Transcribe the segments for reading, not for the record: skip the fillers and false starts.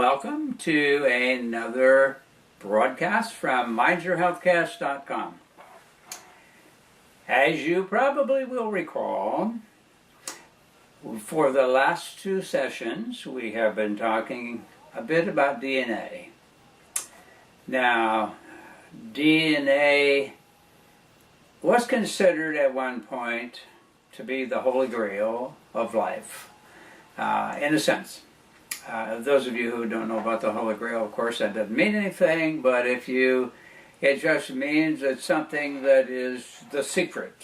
Welcome to another broadcast from mindyourhealthcast.com. As you probably will recall, for the last two sessions we have been talking a bit about DNA. Now, DNA was considered at one point to be the holy grail of life, in a sense. Those of you who don't know about the Holy Grail, of course, that doesn't mean anything, but it just means it's something that is the secret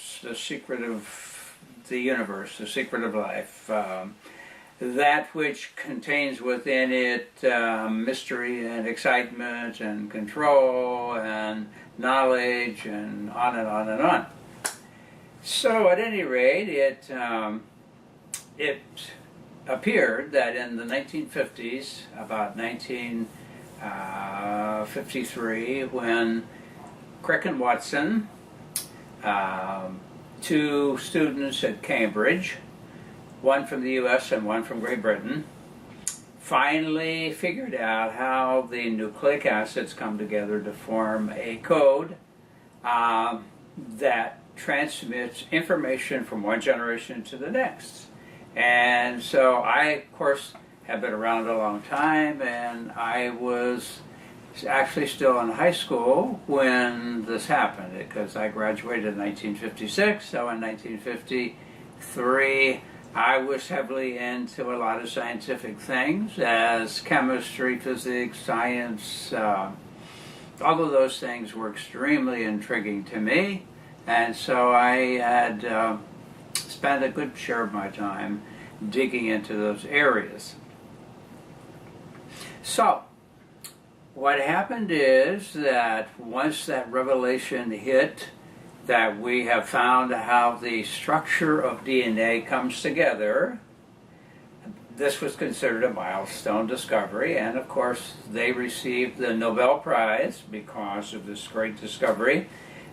of the universe, the secret of life, that which contains within it mystery and excitement and control and knowledge and on and on and on. So at any rate, it appeared that in the 1950s, about 1953, when Crick and Watson, two students at Cambridge, one from the US and one from Great Britain, finally figured out how the nucleic acids come together to form a code that transmits information from one generation to the next. And so I, of course, have been around a long time, and I was actually still in high school when this happened, because I graduated in 1956, so in 1953 I was heavily into a lot of scientific things, as chemistry, physics, science, all of those things were extremely intriguing to me, and so I had spent a good share of my time digging into those areas. So, what happened is that once that revelation hit, that we have found how the structure of DNA comes together, this was considered a milestone discovery, and of course they received the Nobel Prize because of this great discovery.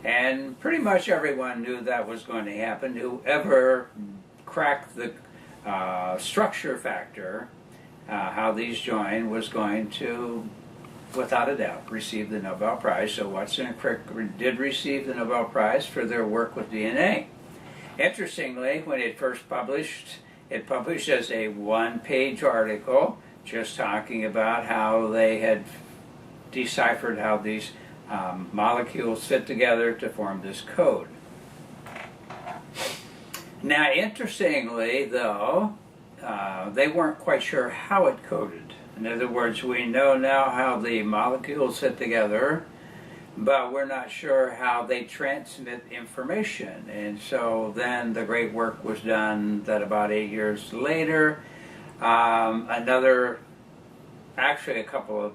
And pretty much everyone knew that was going to happen. Whoever cracked the structure factor, how these join, was going to, without a doubt, receive the Nobel Prize. So Watson and Crick did receive the Nobel Prize for their work with DNA. Interestingly, when it first published, it published as a one-page article just talking about how they had deciphered how these molecules fit together to form this code. Now, interestingly, though, they weren't quite sure how it coded. In other words, we know now how the molecules fit together, but we're not sure how they transmit information. And so then the great work was done that about 8 years later, actually a couple of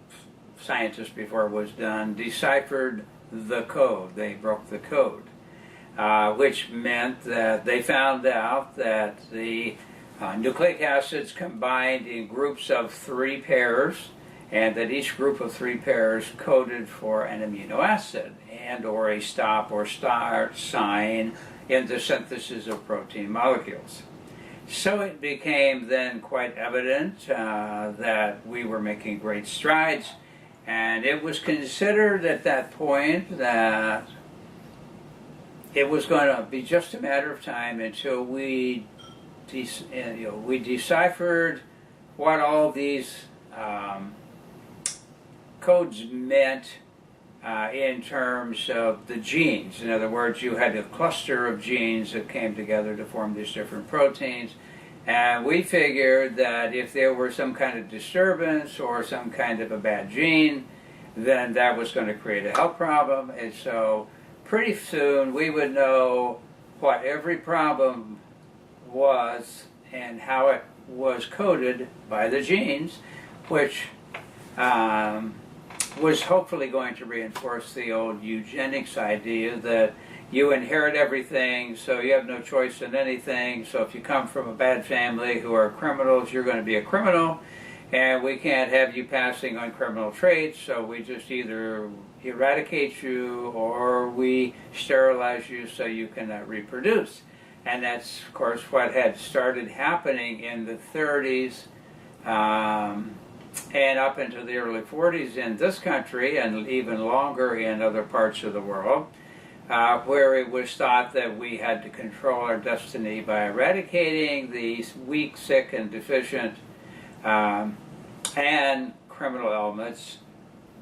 scientists before it was done, deciphered the code. They broke the code, which meant that they found out that the nucleic acids combined in groups of 3 pairs, and that each group of 3 pairs coded for an amino acid and or a stop or start sign in the synthesis of protein molecules. So it became then quite evident that we were making great strides. And it was considered at that point that it was going to be just a matter of time until we deciphered what all these codes meant in terms of the genes. In other words, you had a cluster of genes that came together to form these different proteins. And we figured that if there were some kind of disturbance or some kind of a bad gene, then that was going to create a health problem. And so pretty soon we would know what every problem was and how it was coded by the genes, which was hopefully going to reinforce the old eugenics idea that you inherit everything, so you have no choice in anything. So if you come from a bad family who are criminals, you're going to be a criminal, and we can't have you passing on criminal traits, so we just either eradicate you or we sterilize you so you cannot reproduce. And that's, of course, what had started happening in the 30s and up into the early 40s in this country, and even longer in other parts of the world, where it was thought that we had to control our destiny by eradicating these weak, sick, and deficient and criminal elements,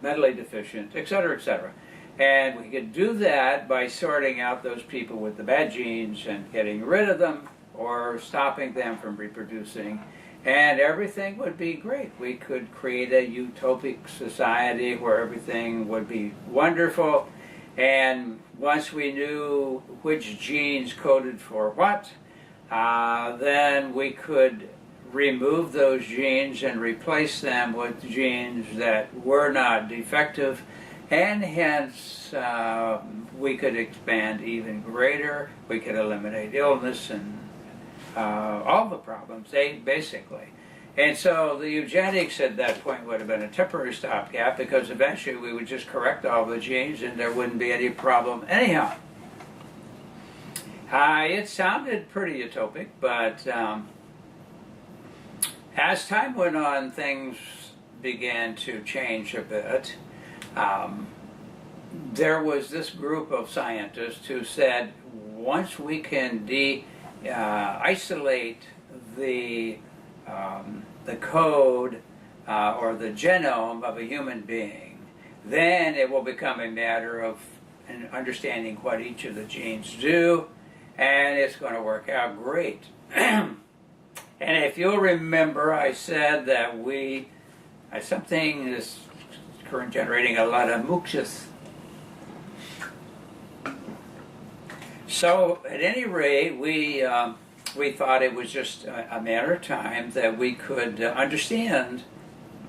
mentally deficient, etc., etc. And we could do that by sorting out those people with the bad genes and getting rid of them or stopping them from reproducing, and everything would be great. We could create a utopic society where everything would be wonderful, and once we knew which genes coded for what, then we could remove those genes and replace them with genes that were not defective, and hence we could expand even greater. We could eliminate illness and all the problems, basically. And so the eugenics at that point would have been a temporary stopgap, because eventually we would just correct all the genes and there wouldn't be any problem anyhow. It sounded pretty utopic, but as time went on, things began to change a bit. There was this group of scientists who said, once we can isolate the code or the genome of a human being, then it will become a matter of understanding what each of the genes do, and it's going to work out great. And if you'll remember, I said that something is current generating a lot of mucus. So at any rate, we thought it was just a matter of time that we could understand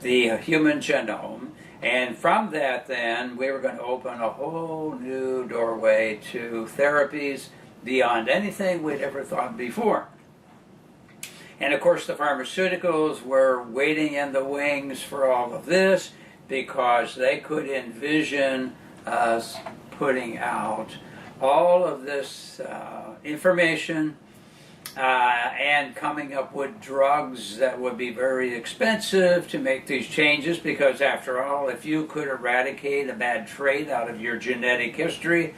the human genome, and from that then we were going to open a whole new doorway to therapies beyond anything we'd ever thought before. And of course the pharmaceuticals were waiting in the wings for all of this, because they could envision us putting out all of this information and coming up with drugs that would be very expensive to make these changes, because after all, if you could eradicate a bad trait out of your genetic history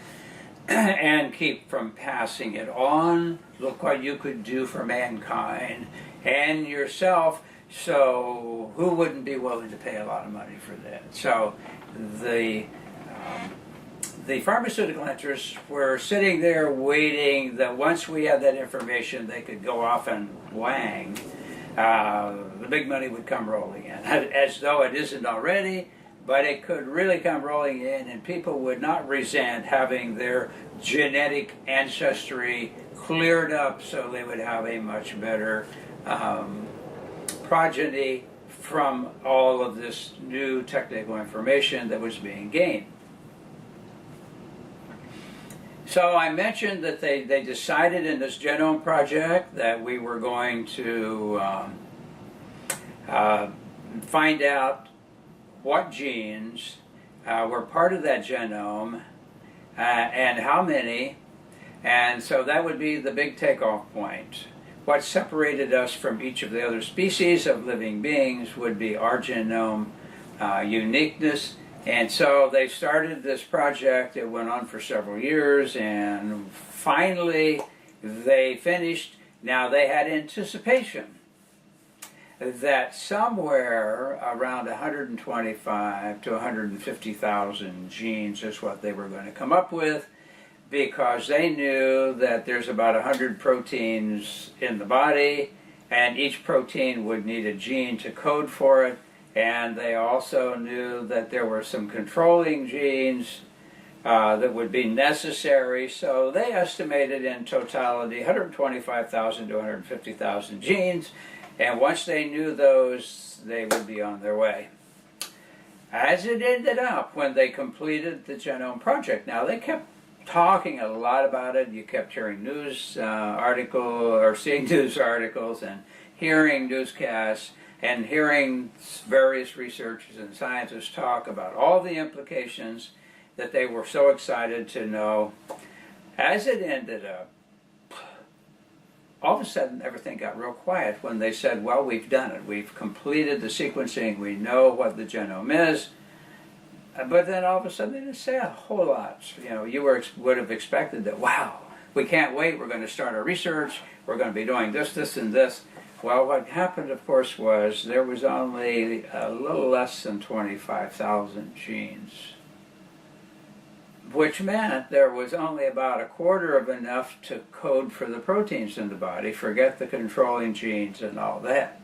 and keep from passing it on, look what you could do for mankind and yourself. So who wouldn't be willing to pay a lot of money for that? So the pharmaceutical interests were sitting there waiting that once we had that information, they could go off and whang, the big money would come rolling in, as though it isn't already, but it could really come rolling in, and people would not resent having their genetic ancestry cleared up, so they would have a much better progeny from all of this new technical information that was being gained. So I mentioned that they decided in this genome project that we were going to find out what genes were part of that genome and how many, and so that would be the big takeoff point. What separated us from each of the other species of living beings would be our genome uniqueness. And so they started this project. It went on for several years, and finally they finished. Now they had anticipation that somewhere around 125 to 150,000 genes is what they were going to come up with, because they knew that there's about 100 proteins in the body, and each protein would need a gene to code for it. And they also knew that there were some controlling genes that would be necessary. So they estimated in totality 125,000 to 150,000 genes. And once they knew those, they would be on their way. As it ended up, when they completed the genome project, now they kept talking a lot about it. You kept hearing news articles, or seeing news articles and hearing newscasts, and hearing various researchers and scientists talk about all the implications that they were so excited to know. As it ended up, all of a sudden everything got real quiet when they said, well, we've done it. We've completed the sequencing. We know what the genome is. But then all of a sudden they didn't say a whole lot. You know, you would have expected that, wow, we can't wait. We're going to start our research. We're going to be doing this, this, and this. Well, what happened, of course, was there was only a little less than 25,000 genes, which meant there was only about a quarter of enough to code for the proteins in the body, forget the controlling genes and all that.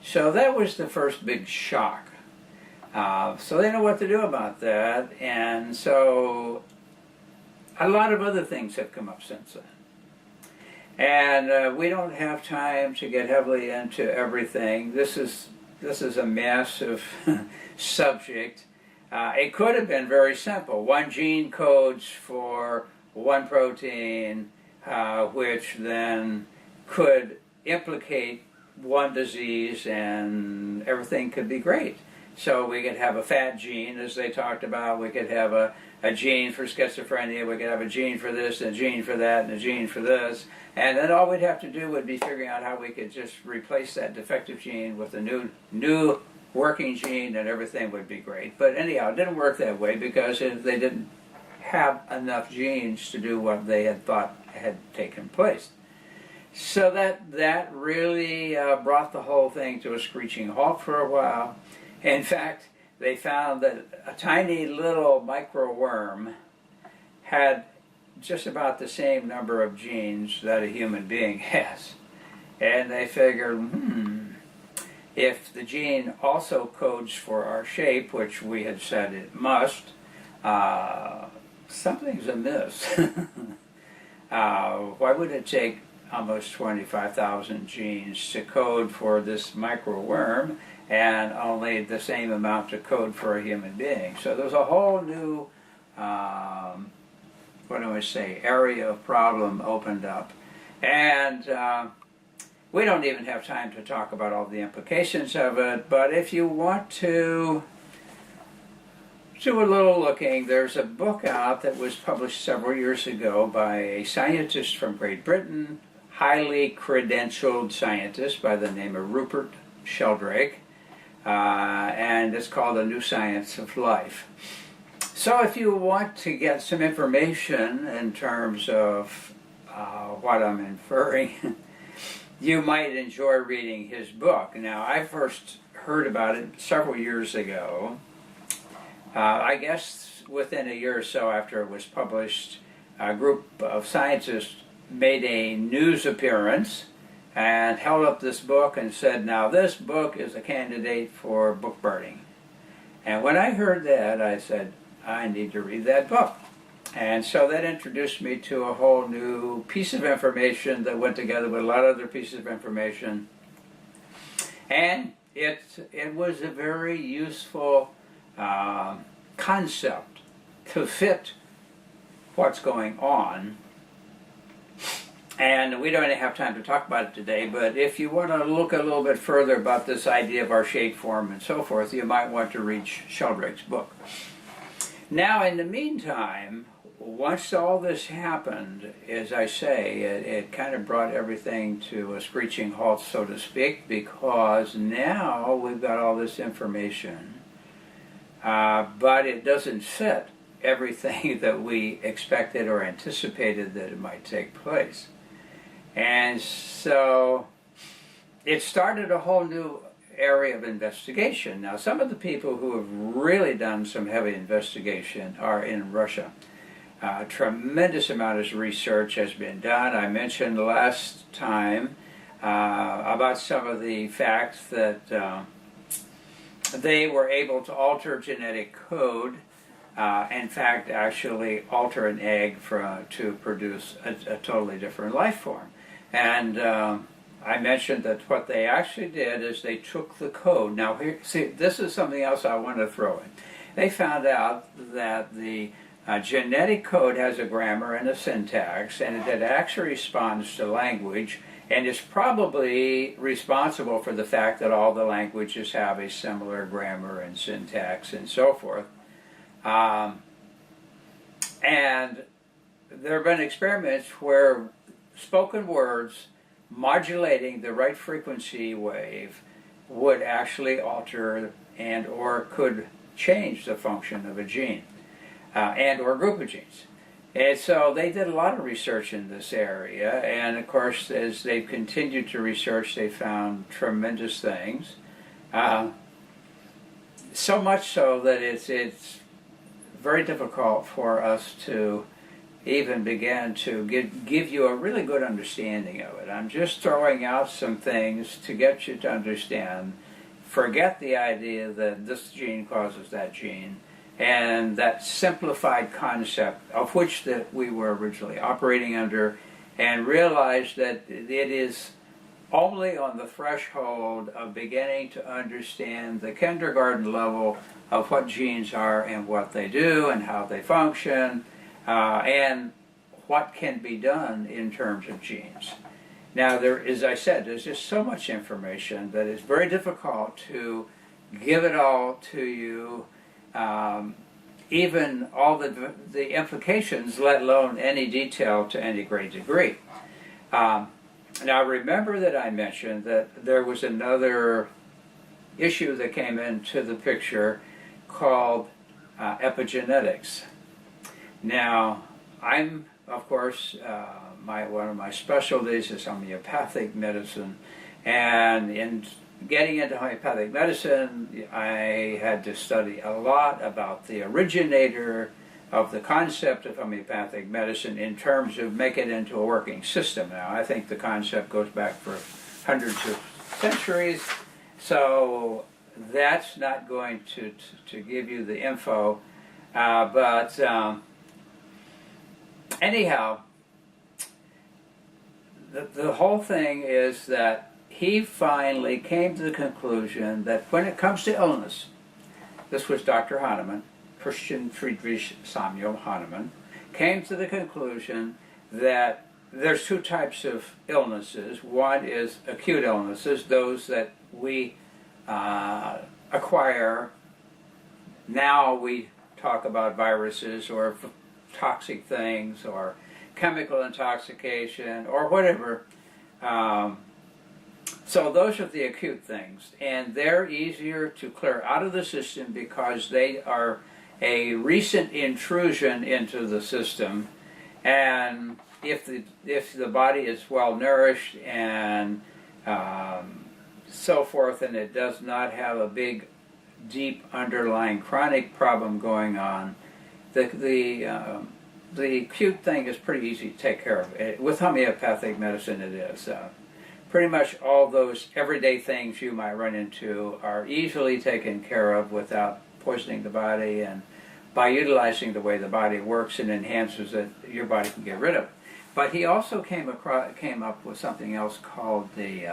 So that was the first big shock. So they know what to do about that, and so a lot of other things have come up since then. And we don't have time to get heavily into everything. This is a massive subject. It could have been very simple. One gene codes for one protein, which then could implicate one disease, and everything could be great. So we could have a fat gene, as they talked about. We could have a gene for schizophrenia. We could have a gene for this, and a gene for that, and a gene for this. And then all we'd have to do would be figuring out how we could just replace that defective gene with a new working gene, and everything would be great. But anyhow, it didn't work that way because they didn't have enough genes to do what they had thought had taken place. So that really brought the whole thing to a screeching halt for a while. In fact, they found that a tiny little microworm had just about the same number of genes that a human being has. And they figured, if the gene also codes for our shape, which we had said it must, something's amiss. Why would it take almost 25,000 genes to code for this microworm and only the same amount to code for a human being? So there's a whole new, area of problem opened up. And we don't even have time to talk about all the implications of it, but if you want to do a little looking, there's a book out that was published several years ago by a scientist from Great Britain, highly credentialed scientist by the name of Rupert Sheldrake, and it's called A New Science of Life. So if you want to get some information in terms of what I'm inferring, you might enjoy reading his book. Now, I first heard about it several years ago. I guess within a year or so after it was published, a group of scientists made a news appearance and held up this book and said, now this book is a candidate for book burning. And when I heard that, I said, I need to read that book. And so that introduced me to a whole new piece of information that went together with a lot of other pieces of information. And it was a very useful concept to fit what's going on. And we don't have time to talk about it today, but if you want to look a little bit further about this idea of our shape, form, and so forth, you might want to read Sheldrake's book. Now, in the meantime, once all this happened, as I say, it kind of brought everything to a screeching halt, so to speak, because now we've got all this information, but it doesn't fit everything that we expected or anticipated that it might take place. And so it started a whole new area of investigation. Now, some of the people who have really done some heavy investigation are in Russia. A tremendous amount of research has been done. I mentioned last time about some of the facts that they were able to alter genetic code, in fact, actually alter an egg to produce a totally different life form. And I mentioned that what they actually did is they took the code. Now, here, see, this is something else I want to throw in. They found out that the genetic code has a grammar and a syntax, and it actually responds to language, and is probably responsible for the fact that all the languages have a similar grammar and syntax and so forth. And there have been experiments where spoken words modulating the right frequency wave would actually alter and or could change the function of a gene and or group of genes. And so they did a lot of research in this area, and of course as they've continued to research they found tremendous things. So much so that it's very difficult for us to even begin to give you a really good understanding of it. I'm just throwing out some things to get you to understand. Forget the idea that this gene causes that gene, and that simplified concept of which that we were originally operating under, and realize that it is only on the threshold of beginning to understand the kindergarten level of what genes are and what they do and how they function, and what can be done in terms of genes. Now, as I said, there's just so much information that it's very difficult to give it all to you, even all the implications, let alone any detail to any great degree. Now, remember that I mentioned that there was another issue that came into the picture called epigenetics. Now, I'm, of course, one of my specialties is homeopathic medicine, and in getting into homeopathic medicine, I had to study a lot about the originator of the concept of homeopathic medicine in terms of make it into a working system. Now, I think the concept goes back for hundreds of centuries, so that's not going to give you the info, but anyhow, the whole thing is that he finally came to the conclusion that when it comes to illness, this was Dr. Hahnemann, Christian Friedrich Samuel Hahnemann, came to the conclusion that there's two types of illnesses. One is acute illnesses, those that we acquire. Now we talk about viruses or toxic things or chemical intoxication or whatever. So those are the acute things, and they're easier to clear out of the system because they are a recent intrusion into the system, and if the body is well nourished and so forth, and it does not have a big, deep underlying chronic problem going on, the acute thing is pretty easy to take care of. With homeopathic medicine, it is. Pretty much all those everyday things you might run into are easily taken care of without poisoning the body, and by utilizing the way the body works and enhances it, your body can get rid of it. But he also came up with something else called the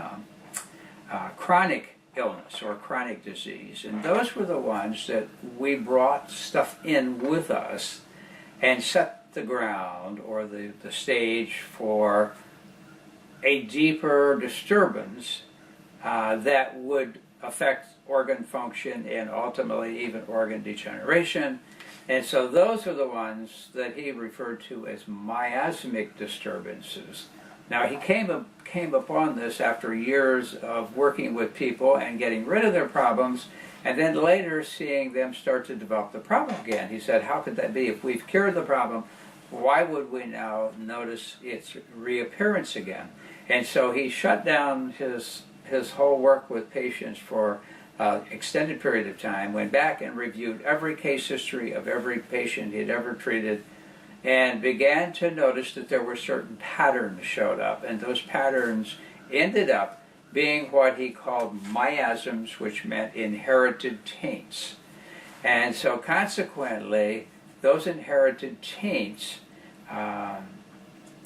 chronic illness or chronic disease, and those were the ones that we brought stuff in with us and set the ground or the stage for a deeper disturbance that would affect organ function and ultimately even organ degeneration. And so those are the ones that he referred to as miasmic disturbances. Now, he came upon this after years of working with people and getting rid of their problems, and then later seeing them start to develop the problem again. He said, how could that be? If we've cured the problem, why would we now notice its reappearance again? And so he shut down his whole work with patients for an extended period of time, went back and reviewed every case history of every patient he'd ever treated, and began to notice that there were certain patterns showed up, and those patterns ended up being what he called miasms, which meant inherited taints. And so consequently, those inherited taints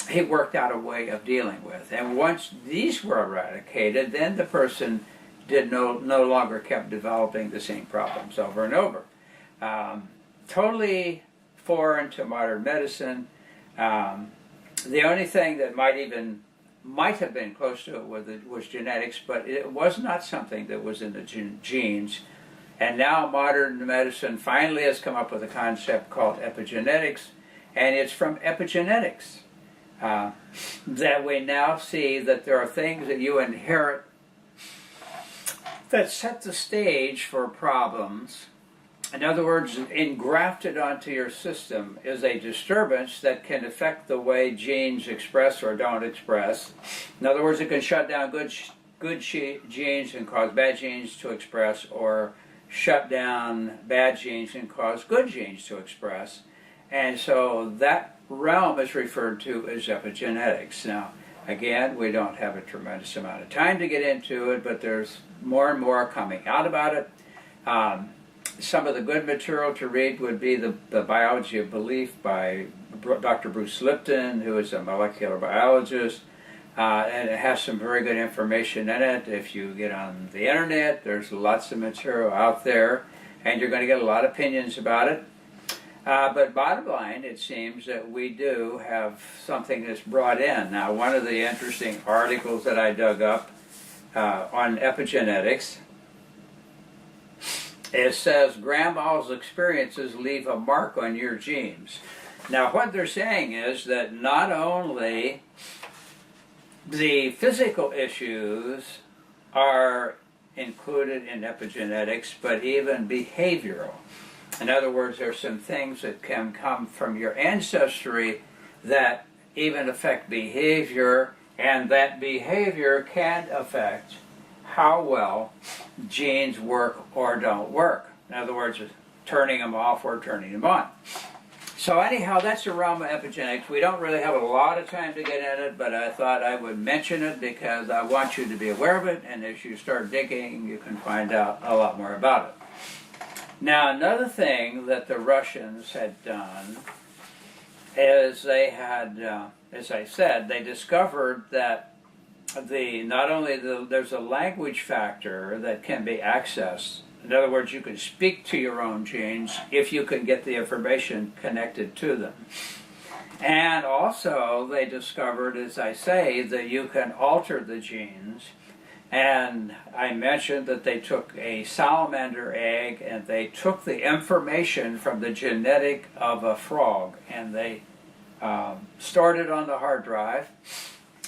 he worked out a way of dealing with. And once these were eradicated, then the person no longer kept developing the same problems over and over. Totally foreign to modern medicine. The only thing that might have been close to it was genetics, but it was not something that was in the genes. And now modern medicine finally has come up with a concept called epigenetics, and it's from epigenetics that we now see that there are things that you inherit that set the stage for problems. In other words, engrafted onto your system is a disturbance that can affect the way genes express or don't express. In other words, it can shut down good genes and cause bad genes to express, or shut down bad genes and cause good genes to express. And so that realm is referred to as epigenetics. Now, again, we don't have a tremendous amount of time to get into it, but there's more and more coming out about it. Some of the good material to read would be the Biology of Belief by Dr. Bruce Lipton, who is a molecular biologist, and it has some very good information in it. If you get on the internet, there's lots of material out there, and you're going to get a lot of opinions about it. But bottom line, it seems that we do have something that's brought in. Now, one of the interesting articles that I dug up on epigenetics, it says grandma's experiences leave a mark on your genes. Now, what they're saying is that not only the physical issues are included in epigenetics, but even behavioral. In other words, there's some things that can come from your ancestry that even affect behavior, and that behavior can affect how well genes work or don't work. In other words, turning them off or turning them on. So anyhow, that's the realm of epigenetics. We don't really have a lot of time to get in it, but I thought I would mention it because I want you to be aware of it, and as you start digging, you can find out a lot more about it. Now, another thing that the Russians had done is they had, as I said, they discovered that there's a language factor that can be accessed. In other words, you can speak to your own genes if you can get the information connected to them. And also, they discovered, as I say, that you can alter the genes. And I mentioned that they took a salamander egg and they took the information from the genetic of a frog and they stored it on the hard drive.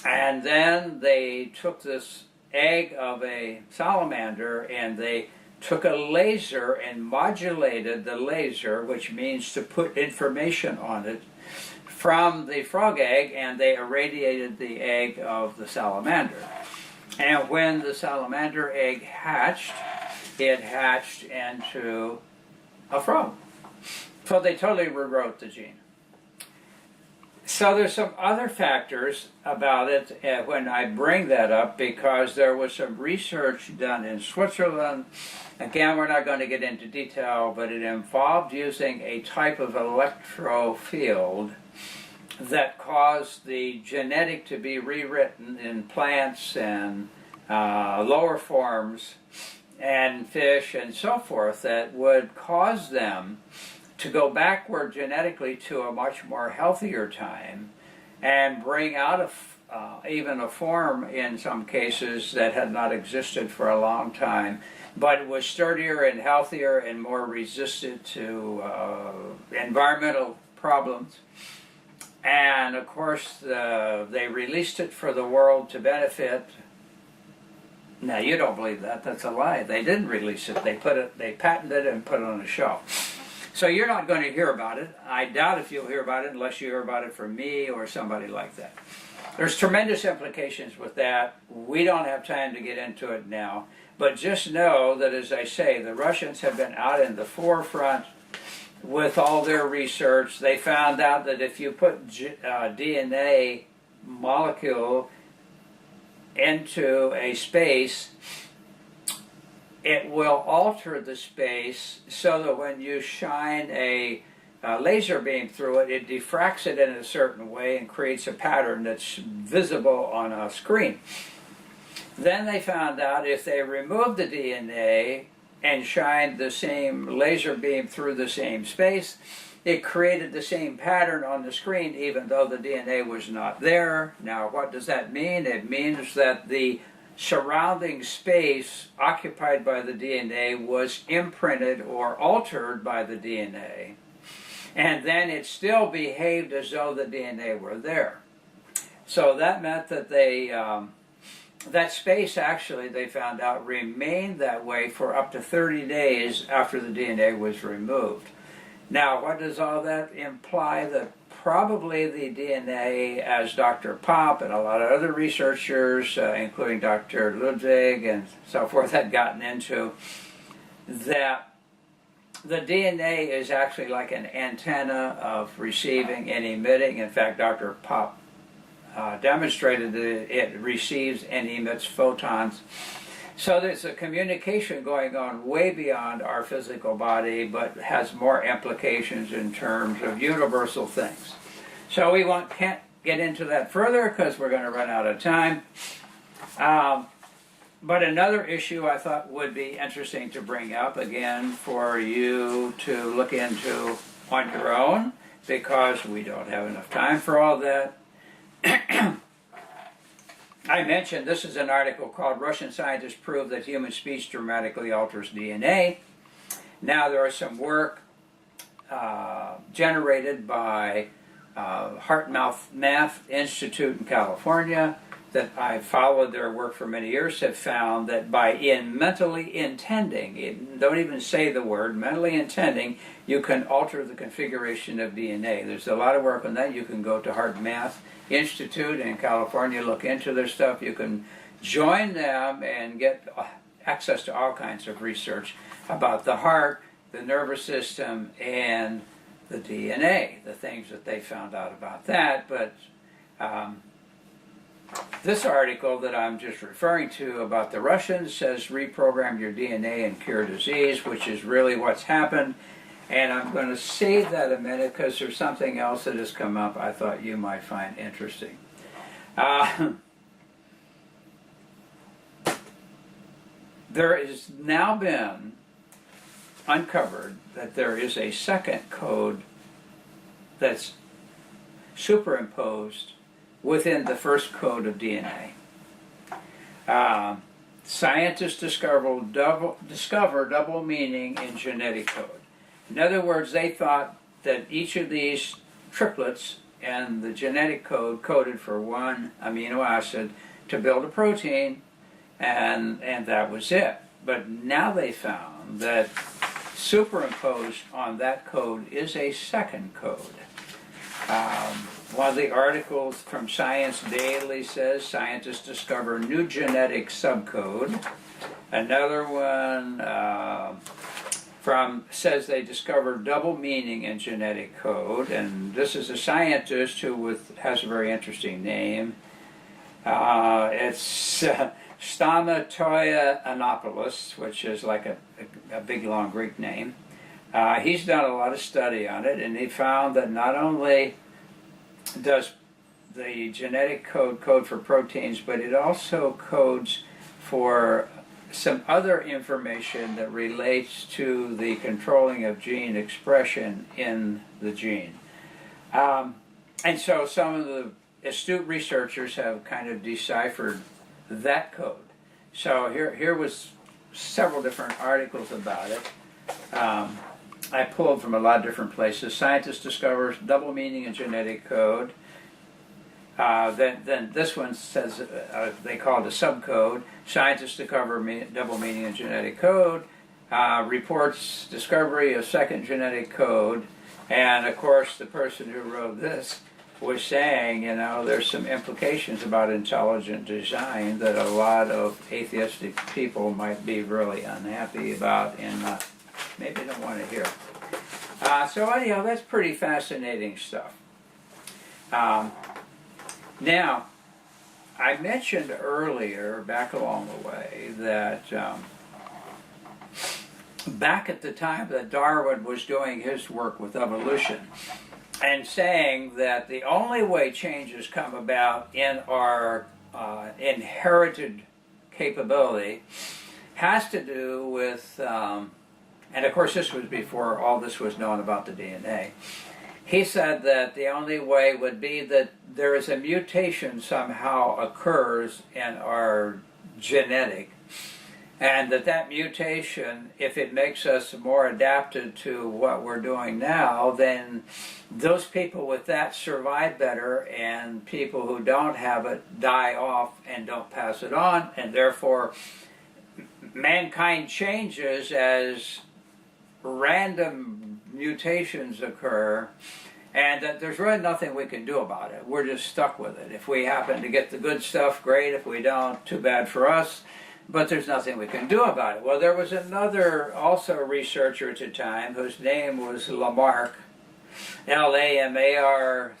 And then they took this egg of a salamander and they took a laser and modulated the laser, which means to put information on it, from the frog egg, and they irradiated the egg of the salamander. And when the salamander egg hatched, it hatched into a frog. So they totally rewrote the gene. So there's some other factors about it when I bring that up, because there was some research done in Switzerland. Again, we're not going to get into detail, but it involved using a type of electrofield that caused the genetic to be rewritten in plants and lower forms and fish and so forth, that would cause them to go backward genetically to a much more healthier time and bring out even a form in some cases that had not existed for a long time, but it was sturdier and healthier and more resistant to environmental problems. And of course, they released it for the world to benefit. Now, you don't believe that. That's a lie. They didn't release it. They patented it and put it on a shelf. So you're not going to hear about it. I doubt if you'll hear about it unless you hear about it from me or somebody like that. There's tremendous implications with that. We don't have time to get into it now. But just know that, as I say, the Russians have been out in the forefront with all their research. They found out that if you put DNA molecule into a space, it will alter the space so that when you shine a laser beam through it, it diffracts it in a certain way and creates a pattern that's visible on a screen. Then they found out if they removed the DNA and shined the same laser beam through the same space, it created the same pattern on the screen even though the DNA was not there. Now, what does that mean? It means that the surrounding space occupied by the DNA was imprinted or altered by the DNA, and then it still behaved as though the DNA were there. So that meant that that space actually, they found out, remained that way for up to 30 days after the DNA was removed. Now, what does all that imply? That probably the DNA, as Dr. Pop and a lot of other researchers, including Dr. Ludwig and so forth, had gotten into, that the DNA is actually like an antenna of receiving and emitting. In fact, Dr. Pop demonstrated that it receives and emits photons. So there's a communication going on way beyond our physical body, but has more implications in terms of universal things. So we can't get into that further because we're going to run out of time. But another issue I thought would be interesting to bring up, again, for you to look into on your own, because we don't have enough time for all that. I mentioned this is an article called "Russian Scientists Prove That Human Speech Dramatically Alters DNA." Now, there is some work generated by Heart-Mouth Math Institute in California that I've followed their work for many years, have found that by mentally intending, don't even say the word, mentally intending, you can alter the configuration of DNA. There's a lot of work on that. You can go to Heart-Math Institute in California, look into their stuff. You can join them and get access to all kinds of research about the heart, the nervous system, and the DNA, the things that they found out about that. But this article that I'm just referring to about the Russians says reprogram your DNA and cure disease, which is really what's happened. And I'm going to save that a minute because there's something else that has come up I thought you might find interesting. There has now been uncovered that there is a second code that's superimposed within the first code of DNA. Scientists discover double meaning in genetic code. In other words, they thought that each of these triplets and the genetic code coded for one amino acid to build a protein, and that was it. But now they found that superimposed on that code is a second code. One of the articles from Science Daily says scientists discover new genetic subcode. Another one says they discovered double meaning in genetic code, and this is a scientist who has a very interesting name. It's Stamatoianopoulos, which is like a big long Greek name. He's done a lot of study on it, and he found that not only does the genetic code for proteins, but it also codes for some other information that relates to the controlling of gene expression in the gene. And so some of the astute researchers have kind of deciphered that code. So here was several different articles about it. I pulled from a lot of different places. Scientists discover double meaning in genetic code. Then this one says they call it a subcode. Scientists discover double meaning in genetic code. Reports discovery of second genetic code. And of course, the person who wrote this was saying, there's some implications about intelligent design that a lot of atheistic people might be really unhappy about and maybe don't want to hear. So anyhow, that's pretty fascinating stuff. Now, I mentioned earlier, back along the way, that back at the time that Darwin was doing his work with evolution and saying that the only way changes come about in our inherited capability has to do with, and of course this was before all this was known about the DNA, he said that the only way would be that there is a mutation somehow occurs in our genetic And that mutation, if it makes us more adapted to what we're doing now, then those people with that survive better, and people who don't have it die off and don't pass it on, and therefore mankind changes as random mutations occur, and that there's really nothing we can do about it. We're just stuck with it. If we happen to get the good stuff, great. If we don't, too bad for us. But there's nothing we can do about it. Well, there was another also researcher at the time whose name was Lamarck, Lamarck,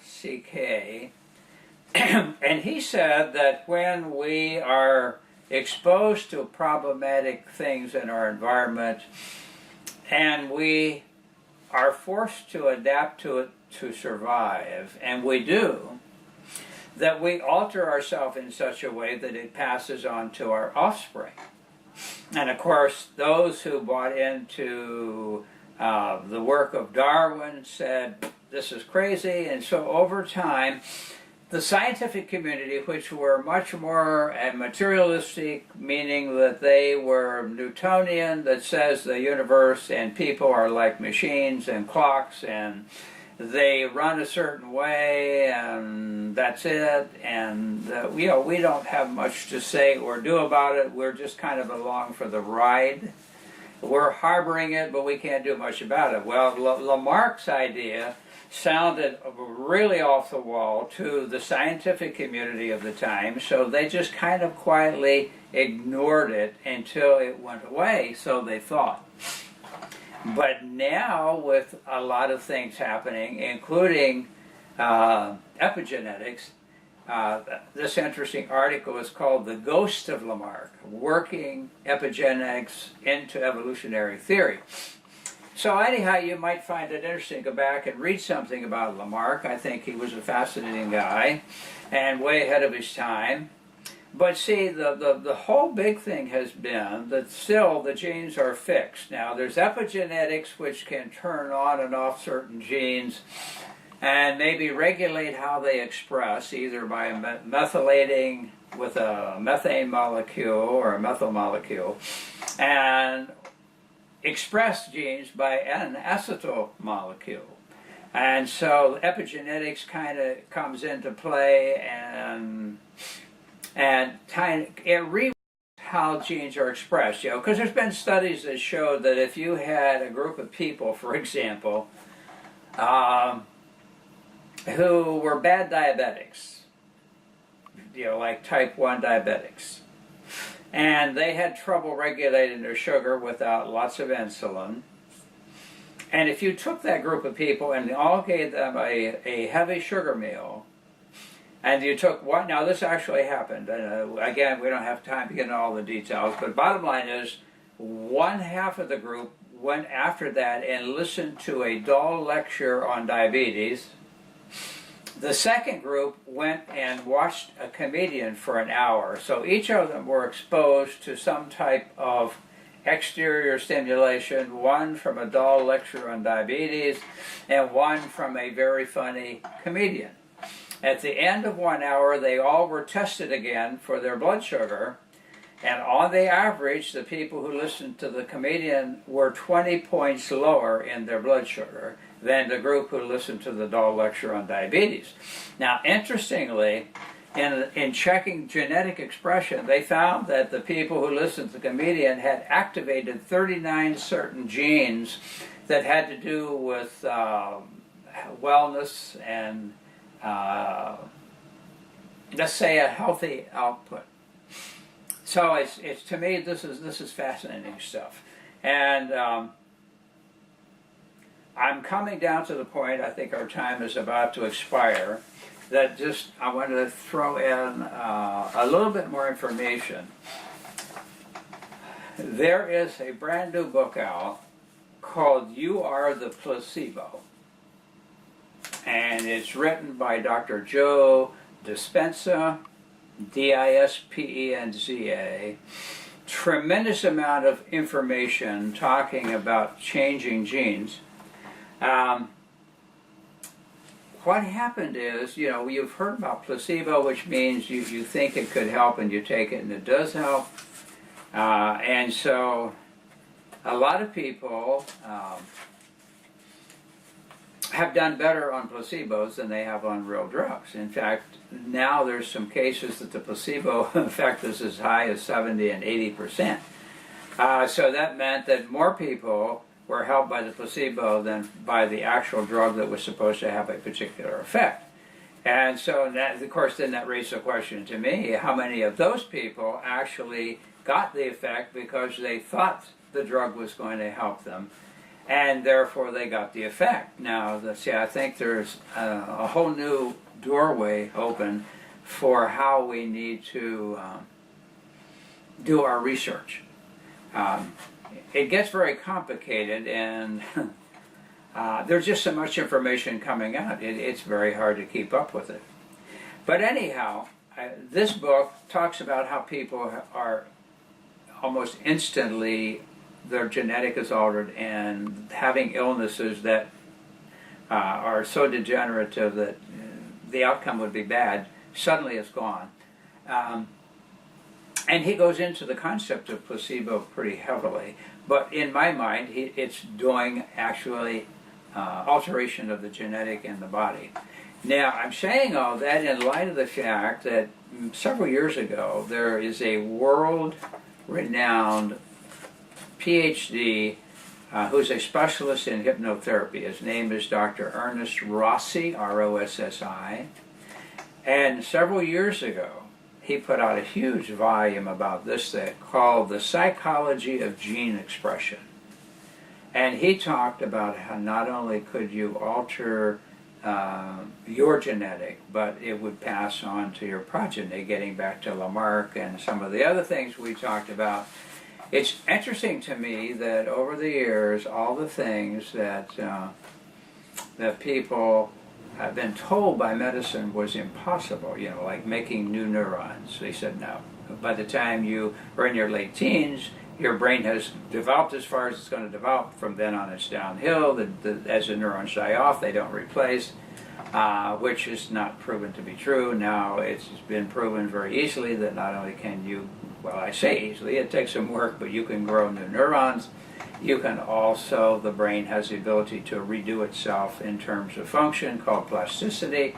and he said that when we are exposed to problematic things in our environment and we are forced to adapt to it to survive, and we do, that we alter ourselves in such a way that it passes on to our offspring. And of course, those who bought into the work of Darwin said, this is crazy. And so over time, the scientific community, which were much more materialistic, meaning that they were Newtonian, that says the universe and people are like machines and clocks, and they run a certain way, and that's it, and we don't have much to say or do about it. We're just kind of along for the ride. We're harboring it, but we can't do much about it. Well, Lamarck's idea sounded really off the wall to the scientific community of the time, so they just kind of quietly ignored it until it went away, so they thought. But now, with a lot of things happening, including epigenetics, this interesting article is called "The Ghost of Lamarck: Working Epigenetics into Evolutionary Theory." So anyhow, you might find it interesting to go back and read something about Lamarck. I think he was a fascinating guy and way ahead of his time. But see, the whole big thing has been that still the genes are fixed. Now, there's epigenetics, which can turn on and off certain genes and maybe regulate how they express, either by methylating with a methane molecule or a methyl molecule, and express genes by an acetyl molecule. And so epigenetics kind of comes into play, and it reworks how genes are expressed, because there's been studies that show that if you had a group of people, for example, who were bad diabetics, like type 1 diabetics, and they had trouble regulating their sugar without lots of insulin, and if you took that group of people and all gave them a heavy sugar meal, and you took one, now this actually happened, and again, we don't have time to get into all the details, but bottom line is, one half of the group went after that and listened to a dull lecture on diabetes. The second group went and watched a comedian for an hour. So each of them were exposed to some type of exterior stimulation, one from a dull lecture on diabetes, and one from a very funny comedian. At the end of 1 hour, they all were tested again for their blood sugar, and on the average, the people who listened to the comedian were 20 points lower in their blood sugar than the group who listened to the dull lecture on diabetes. Now, interestingly, in checking genetic expression, they found that the people who listened to the comedian had activated 39 certain genes that had to do with wellness and, let's say, a healthy output. So it's to me, this is fascinating stuff, and I'm coming down to the point. I think our time is about to expire. That just I wanted to throw in a little bit more information. There is a brand new book out called "You Are the Placebo," and it's written by Dr. Joe Dispenza. Dispenza, tremendous amount of information talking about changing genes. What happened is, you've heard about placebo, which means you think it could help and you take it and it does help. And so a lot of people have done better on placebos than they have on real drugs. In fact, now there's some cases that the placebo effect is as high as 70 and 80%. So that meant that more people were helped by the placebo than by the actual drug that was supposed to have a particular effect. And so that, of course, then that raised the question to me, how many of those people actually got the effect because they thought the drug was going to help them, and therefore they got the effect. Now, I think there's a whole new doorway open for how we need to do our research. It gets very complicated, and there's just so much information coming out. It's very hard to keep up with it. But anyhow, this book talks about how people are almost instantly, their genetic is altered, and having illnesses that are so degenerative that the outcome would be bad, suddenly it's gone. And he goes into the concept of placebo pretty heavily, but in my mind, it's doing actually alteration of the genetic in the body. Now, I'm saying all that in light of the fact that several years ago, there is a world-renowned PhD who's a specialist in hypnotherapy. His name is Dr. Ernest Rossi, R-O-S-S-I, and several years ago, he put out a huge volume about this thing called The Psychology of Gene Expression. And he talked about how not only could you alter your genetic, but it would pass on to your progeny, getting back to Lamarck and some of the other things we talked about. It's interesting to me that over the years, all the things that people have been told by medicine was impossible, like making new neurons. They said no. By the time you are in your late teens, your brain has developed as far as it's going to develop. From then on, it's downhill. As the neurons die off, they don't replace, which is not proven to be true. Now, it's been proven very easily that not only can you, well, I say easily, it takes some work, but you can grow new neurons. You can also, the brain has the ability to redo itself in terms of function called plasticity.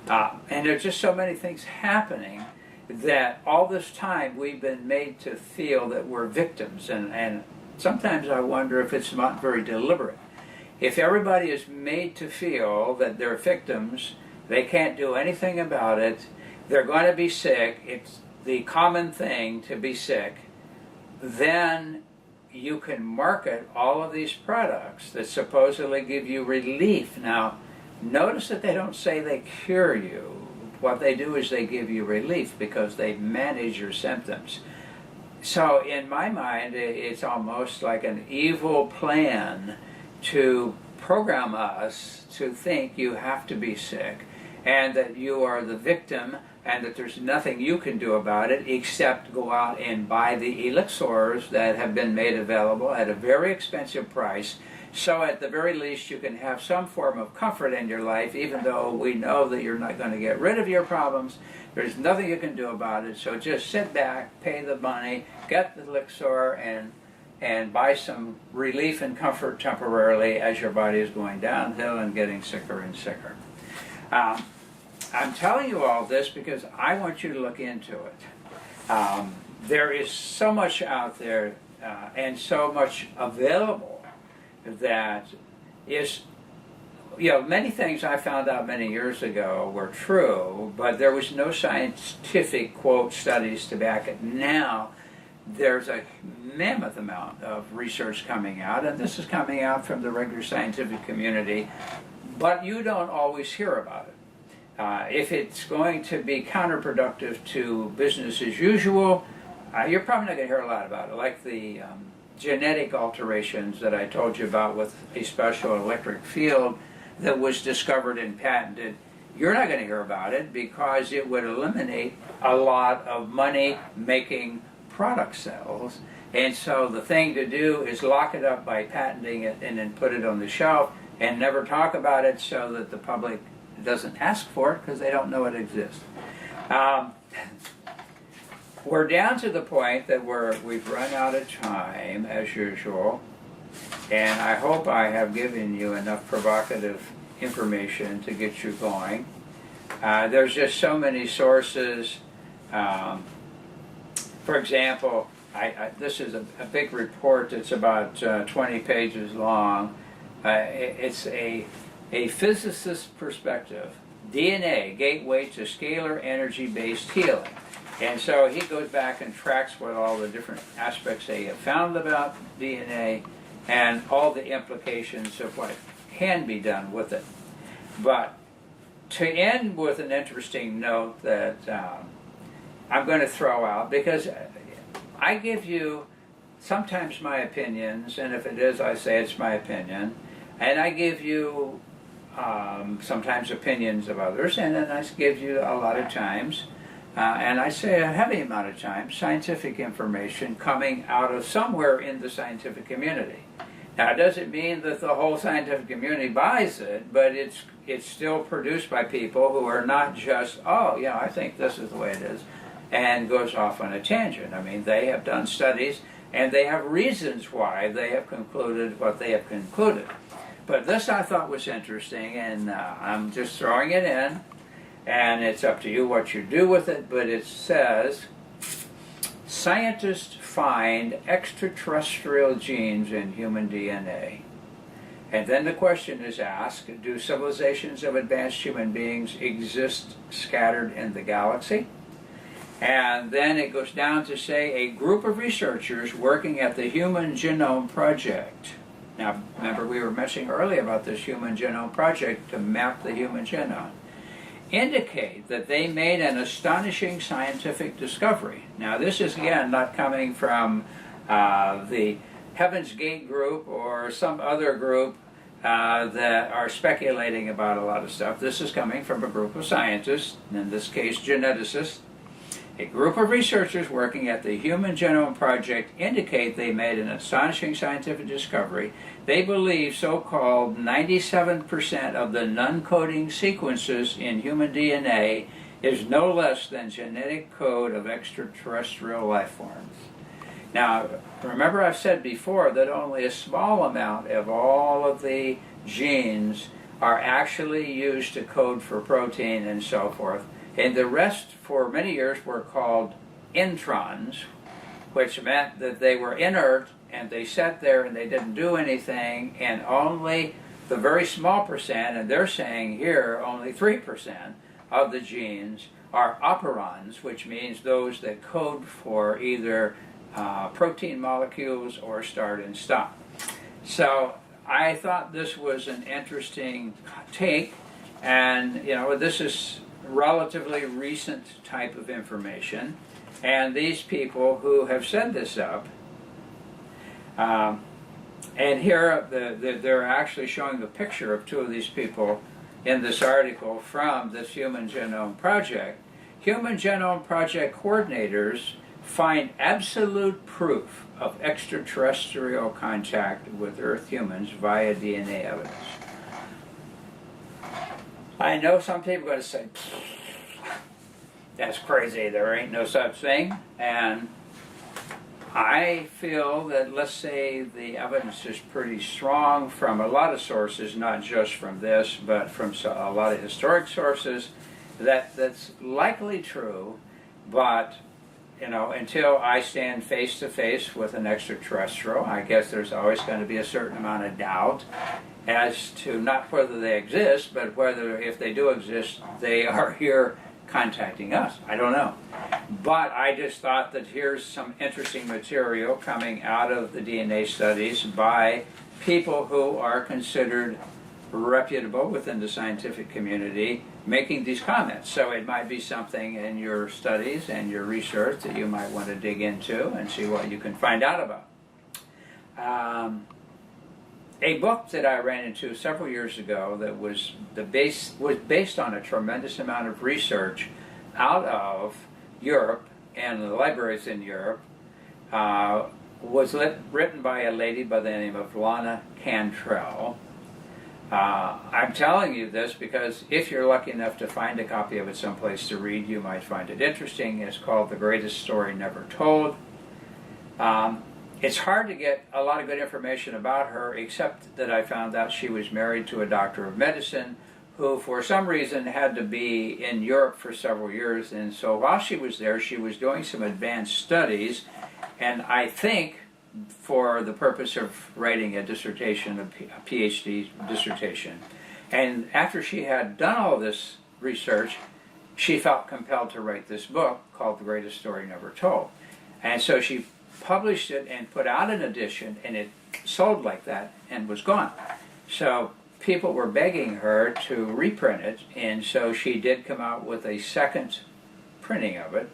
And there's just so many things happening that all this time we've been made to feel that we're victims. And sometimes I wonder if it's not very deliberate. If everybody is made to feel that they're victims, they can't do anything about it, they're going to be sick, it's the common thing to be sick, then you can market all of these products that supposedly give you relief. Now, notice that they don't say they cure you. What they do is they give you relief because they manage your symptoms. So in my mind, it's almost like an evil plan to program us to think you have to be sick and that you are the victim and that there's nothing you can do about it except go out and buy the elixirs that have been made available at a very expensive price. So at the very least you can have some form of comfort in your life, even though we know that you're not going to get rid of your problems. There's nothing you can do about it. So just sit back, pay the money, get the elixir, and buy some relief and comfort temporarily as your body is going downhill and getting sicker and sicker. I'm telling you all this because I want you to look into it. There is so much out there and so much available that is, many things I found out many years ago were true, but there was no scientific, quote, studies to back it. Now, there's a mammoth amount of research coming out, and this is coming out from the regular scientific community, but you don't always hear about it. If it's going to be counterproductive to business as usual, you're probably not going to hear a lot about it, like the genetic alterations that I told you about with a special electric field that was discovered and patented. You're not going to hear about it because it would eliminate a lot of money making product sales. And so the thing to do is lock it up by patenting it and then put it on the shelf and never talk about it so that the public doesn't ask for it because they don't know it exists. we're down to the point that we've run out of time, as usual, and I hope I have given you enough provocative information to get you going. There's just so many sources. For example, this is a big report. It's about 20 pages long. It's a physicist's perspective. DNA, gateway to scalar energy-based healing. And so he goes back and tracks what all the different aspects they have found about DNA and all the implications of what can be done with it. But to end with an interesting note that I'm going to throw out, because I give you sometimes my opinions, and if it is, I say it's my opinion, and I give you sometimes opinions of others, and then I give you a lot of times, and I say a heavy amount of times, scientific information coming out of somewhere in the scientific community. Now, it doesn't mean that the whole scientific community buys it, but it's still produced by people who are not just, oh, yeah, I think this is the way it is, and goes off on a tangent. I mean, they have done studies, and they have reasons why they have concluded what they have concluded. But this I thought was interesting, and I'm just throwing it in, and it's up to you what you do with it, but it says, scientists find extraterrestrial genes in human DNA. And then the question is asked, do civilizations of advanced human beings exist scattered in the galaxy? And then it goes down to say a group of researchers working at the Human Genome Project. Now, remember we were mentioning earlier about this Human Genome Project to map the human genome. Indicate that they made an astonishing scientific discovery. Now, this is, again, not coming from the Heaven's Gate group or some other group that are speculating about a lot of stuff. This is coming from a group of scientists, in this case geneticists. A group of researchers working at the Human Genome Project indicate they made an astonishing scientific discovery. They believe so-called 97% of the non-coding sequences in human DNA is no less than genetic code of extraterrestrial life forms. Now, remember I've said before that only a small amount of all of the genes are actually used to code for protein and so forth. And the rest, for many years, were called introns, which meant that they were inert and they sat there and they didn't do anything, and only the very small percent, and they're saying here only 3% of the genes are operons, which means those that code for either protein molecules or start and stop. So I thought this was an interesting take, and this is relatively recent type of information, and these people who have set this up, and here they're actually showing the picture of two of these people in this article from this Human Genome Project. Human Genome Project coordinators find absolute proof of extraterrestrial contact with Earth humans via DNA evidence. I know some people are going to say, that's crazy, there ain't no such thing. And I feel that, let's say the evidence is pretty strong from a lot of sources, not just from this, but from a lot of historic sources, that's likely true, but until I stand face to face with an extraterrestrial, I guess there's always going to be a certain amount of doubt as to not whether they exist, but whether, if they do exist, they are here contacting us. I don't know. But I just thought that here's some interesting material coming out of the DNA studies by people who are considered reputable within the scientific community making these comments. So it might be something in your studies and your research that you might want to dig into and see what you can find out about. A book that I ran into several years ago that was based on a tremendous amount of research out of Europe and the libraries in Europe, was written by a lady by the name of Lana Cantrell. I'm telling you this because if you're lucky enough to find a copy of it someplace to read, you might find it interesting. It's called The Greatest Story Never Told. It's hard to get a lot of good information about her, except that I found out she was married to a doctor of medicine who, for some reason, had to be in Europe for several years. And so while she was there, she was doing some advanced studies, and I think for the purpose of writing a dissertation, a PhD dissertation. And after she had done all this research, she felt compelled to write this book called The Greatest Story Never Told. And so she published it and put out an edition, and it sold like that and was gone. So people were begging her to reprint it, and so she did come out with a second printing of it.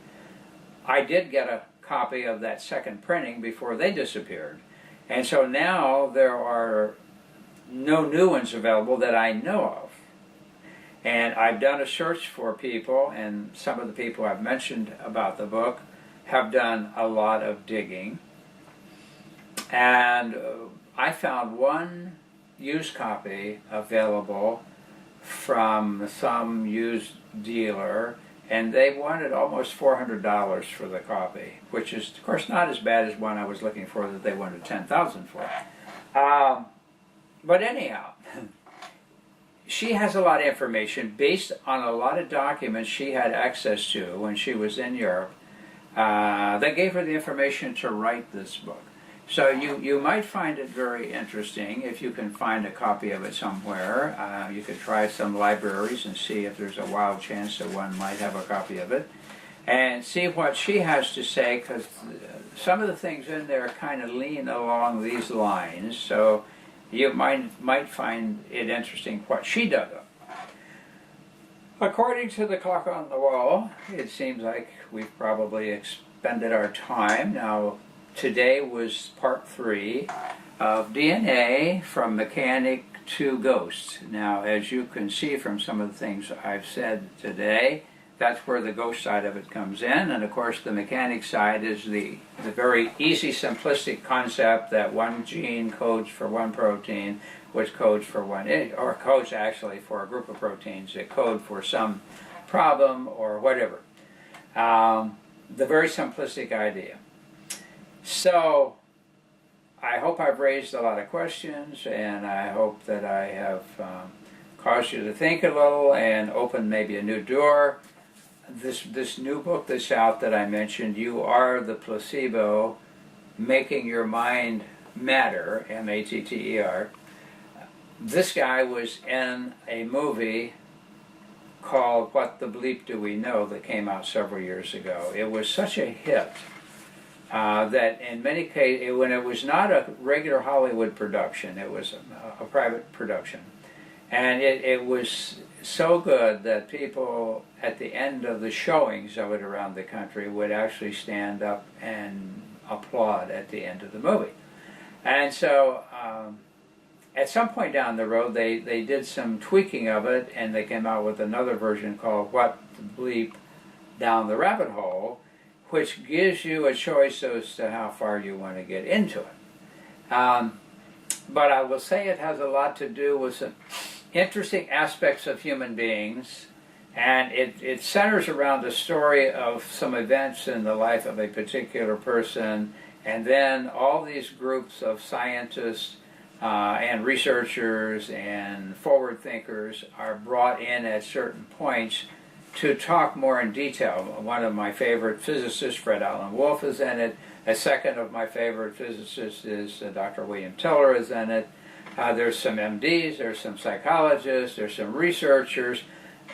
I did get a copy of that second printing before they disappeared. And so now there are no new ones available that I know of. And I've done a search for people, and some of the people I've mentioned about the book have done a lot of digging. And I found one used copy available from some used dealer, and they wanted almost $400 for the copy, which is, of course, not as bad as one I was looking for that they wanted $10,000 for. But anyhow, she has a lot of information based on a lot of documents she had access to when she was in Europe that gave her the information to write this book. So you might find it very interesting if you can find a copy of it somewhere. You could try some libraries and see if there's a wild chance that one might have a copy of it. And see what she has to say, because some of the things in there kind of lean along these lines. So you might find it interesting what she dug up. According to the clock on the wall, it seems like we've probably expended our time. Now, today was part 3 of DNA from mechanic to ghost. Now, as you can see from some of the things I've said today, that's where the ghost side of it comes in. And of course, the mechanic side is the very easy, simplistic concept that one gene codes for one protein, which codes for or codes actually for a group of proteins that code for some problem or whatever. The very simplistic idea. So, I hope I've raised a lot of questions, and I hope that I have caused you to think a little and opened maybe a new door. This new book that's out that I mentioned, You Are the Placebo, Making Your Mind Matter, M-A-T-T-E-R. This guy was in a movie called What the Bleep Do We Know that came out several years ago. It was such a hit that in many cases, when it was not a regular Hollywood production, it was a private production. And it was so good that people at the end of the showings of it around the country would actually stand up and applaud at the end of the movie. And so at some point down the road, they did some tweaking of it, and they came out with another version called What the Bleep Down the Rabbit Hole, which gives you a choice as to how far you want to get into it. But I will say it has a lot to do with some interesting aspects of human beings, and it centers around the story of some events in the life of a particular person, and then all these groups of scientists and researchers and forward thinkers are brought in at certain points to talk more in detail. One of my favorite physicists, Fred Alan Wolf, is in it. A second of my favorite physicists is Dr. William Tiller is in it. There's some MDs, there's some psychologists, there's some researchers,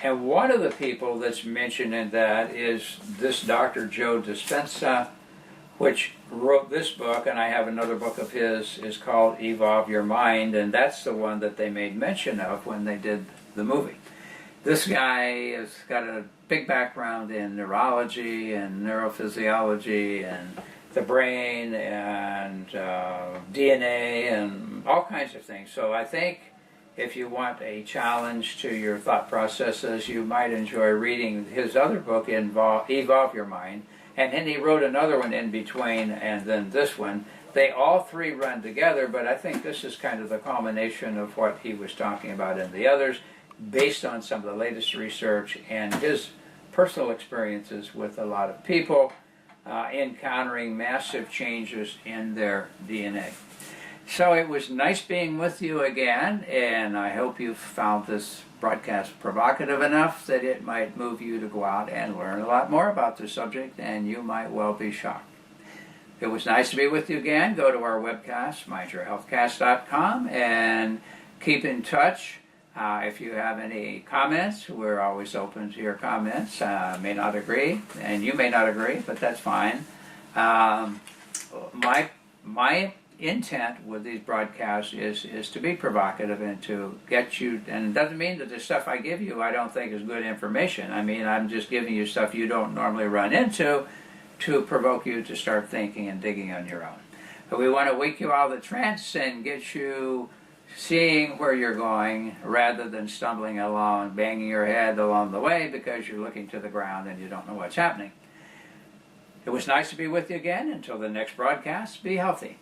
and one of the people that's mentioned in that is this Dr. Joe Dispenza, which wrote this book, and I have another book of his, is called Evolve Your Mind, and that's the one that they made mention of when they did the movie. This guy has got a big background in neurology and neurophysiology and the brain and DNA and all kinds of things. So I think if you want a challenge to your thought processes, you might enjoy reading his other book, Evolve Your Mind. And then he wrote another one in between, and then this one, they all three run together, but I think this is kind of the culmination of what he was talking about in the others, based on some of the latest research and his personal experiences with a lot of people encountering massive changes in their DNA. So it was nice being with you again, and I hope you found this broadcast provocative enough that it might move you to go out and learn a lot more about the subject, and you might well be shocked. It was nice to be with you again. Go to our webcast, mindyourhealthcast.com, and keep in touch. If you have any comments, we're always open to your comments. May not agree, and you may not agree, but that's fine. My intent with these broadcasts is to be provocative and to get you, and it doesn't mean that the stuff I give you I don't think is good information. I mean, I'm just giving you stuff you don't normally run into to provoke you to start thinking and digging on your own. But we want to wake you out of the trance and get you seeing where you're going rather than stumbling along, banging your head along the way because you're looking to the ground and you don't know what's happening. It was nice to be with you again. Until the next broadcast, be healthy.